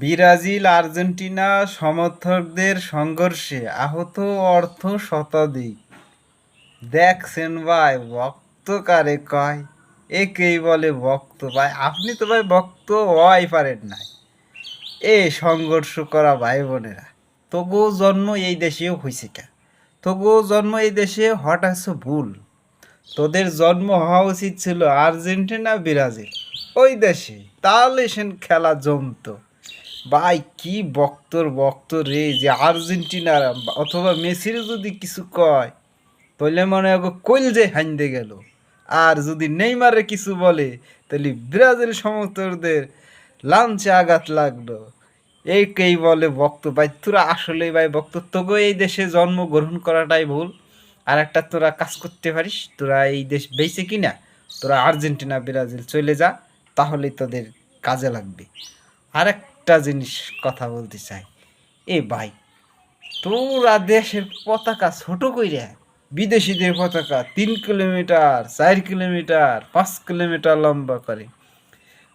Brazil Argentina সমর্থকদের সংঘর্ষে আহত অর্থ শতাধিক। দেখছেন ভাই, ভক্ত কারে কয়? একেই বলে ভক্ত। ভাই আপনি তো ভাই ভক্ত হওয়াই পারেন নাই। সংঘর্ষ করা ভাই বোনেরা, তবুও জন্ম এই দেশেও হয়েছে কে? তবুও জন্ম এই দেশে হঠাৎ ভুল। তোদের জন্ম হওয়া উচিত ছিল আর্জেন্টিনা ব্রাজিল ওই দেশে, তাহলে খেলা জমতো। ভাই কি বক্ত রে, যে আর্জেন্টিনার অথবা মেসির যদি কিছু কয় তাহলে মনে হয় কইল যে হাইন্দে গেল। আর যদি নেইমারে কিছু বলে তাহলে ব্রাজিল সমর্থকদের লাঞ্চে আঘাত লাগলো। কেই বলে ভক্ত। ভাই তোরা আসলে ভাই ভক্ত, তোকে এই দেশে জন্মগ্রহণ করাটাই ভুল। আর একটা তোরা কাজ করতে পারিস, তোরা এই দেশ বেঁচে কিনা তোরা আর্জেন্টিনা ব্রাজিল চলে যা, তাহলেই তোদের কাজে লাগবে। আর একটা জিনিস কথা বলতে চাই, ভাই তোরা দেশের পতাকা ছোট কইরা বিদেশিদের পতাকা 3 কিলোমিটার 4 কিলোমিটার 5 কিলোমিটার লম্বা করে।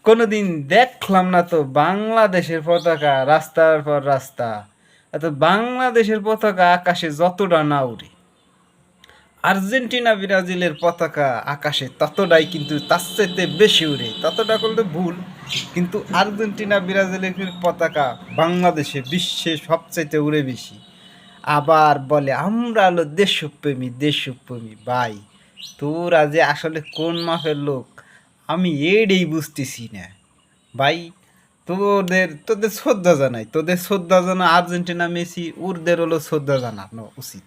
কোনোদিন দেখলাম না তো বাংলাদেশের পতাকা রাস্তার পর রাস্তা। এত বাংলাদেশের পতাকা আকাশে যতটা না উড়ে, আর্জেন্টিনা ব্রাজিলের পতাকা আকাশে ততটাই, কিন্তু তার চাইতে বেশি উড়ে। ততটা করলে ভুল, কিন্তু আর্জেন্টিনা ব্রাজিলের পতাকা বাংলাদেশে বিশ্বে সবচাইতে উড়ে বেশি। আবার বলে আমরা হলো দেশপ্রেমী। ভাই তোরা যে আসলে কোন মাপের লোক আমি এটাই বুঝতেছি না। ভাই তোদের তোদের শ্রদ্ধা জানাই, তোদের শ্রদ্ধা জানা আর্জেন্টিনা মেসি ওদের হলো শ্রদ্ধা জানানো উচিত।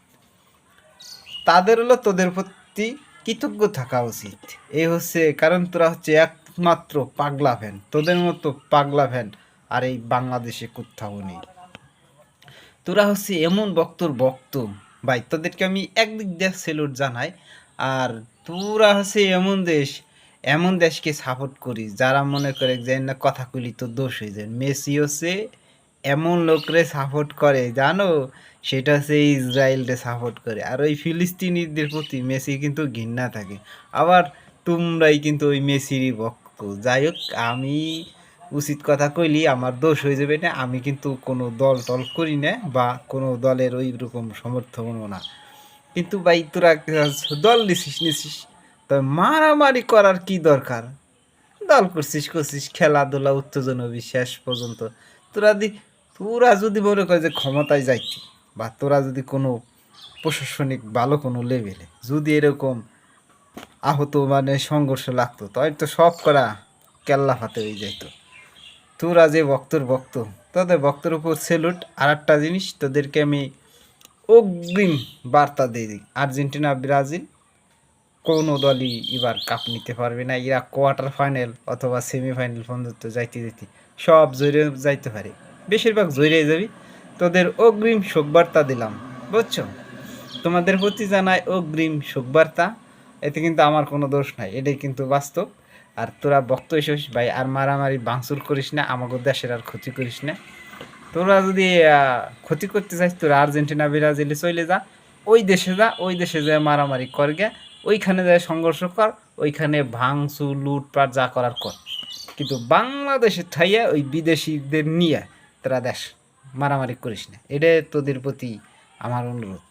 তাদের হলো তোদের প্রতি কৃতজ্ঞ থাকা উচিত। এই হচ্ছে কারণ, তোরা হচ্ছে একমাত্র পাগলা ফ্যান। তোদের মতো পাগলা ফ্যান আর এই বাংলাদেশে কোথাও নেই। তোরা হচ্ছে এমন ভক্ত। ভাই তোদেরকে আমি একদিক দিয়ে সেলুট জানাই। আর তোরা হচ্ছে এমন দেশকে সাপোর্ট করি যারা মনে করে যে না কথা কইলি তো দোষ হয়ে যায়। মেসি হচ্ছে এমন লোকরে সাপোর্ট করে জানো, সেটা হচ্ছে ইসরায়েলকে সাপোর্ট করে। আর ওই ফিলিস্তিনিদের প্রতি মেসি কিন্তু ঘৃণা থাকে। আবার তোমরাই কিন্তু ওই মেসিরই ভক্ত। যাই হোক, আমি উচিত কথা কইলি আমার দোষ হয়ে যাবে না। আমি কিন্তু কোনো দল টল করি না বা কোনো দলের ওই রকম সমর্থনও না। কিন্তু ভাই তোরা দল নিছিস তবে মারামারি করার কি দরকার? দল করছিস খেলাধুলা উত্তেজনা শেষ পর্যন্ত। তোরা যদি মনে করে যে ক্ষমতায় যাইতি, বা তোরা যদি কোনো প্রশাসনিক ভালো কোনো লেভেলে যদি এরকম আহত মানে সংঘর্ষ লাগতো, তাই তো সব করা কেল্লা ফাতে হয়ে যাইত। তোরা যে ভক্ত, তোদের ভক্তের উপর সেলুট। আর একটা জিনিস তোদেরকে আমি অগ্রিম বার্তা দিয়ে দিই, আর্জেন্টিনা ব্রাজিল কোনো দলই এবার কাপ নিতে পারবে না। এরা কোয়ার্টার ফাইনাল অথবা সেমিফাইনাল পর্যন্ত যাইতে সব জয়রে যাইতে পারে, বেশিরভাগ জয়রে যাবি। তোদের অগ্রিম শোকবার্তা দিলাম, বুঝছো? তোমাদের প্রতি জানাই অগ্রিম শোকবার্তা। এতে কিন্তু আমার কোনো দোষ নাই, এটাই কিন্তু বাস্তব। আর তোরা বক্ত এসেছিস ভাই, আর মারামারি ভাঙচুর করিস না, আমাদের দেশের আর ক্ষতি করিস না। তোরা যদি ক্ষতি করতে চাইস তোরা আর্জেন্টিনা ব্রাজিলে চলে যা, ওই দেশে যা মারামারি কর গে, ওইখানে যায় সংঘর্ষ কর, ওইখানে ভাঙচুর লুটপাট যা করার কর। কিন্তু বাংলাদেশে ঠাইয়া ওই বিদেশিদের নিয়ে তোরা দেশ মারামারি করিস না। এটা তোদের প্রতি আমার অনুরোধ।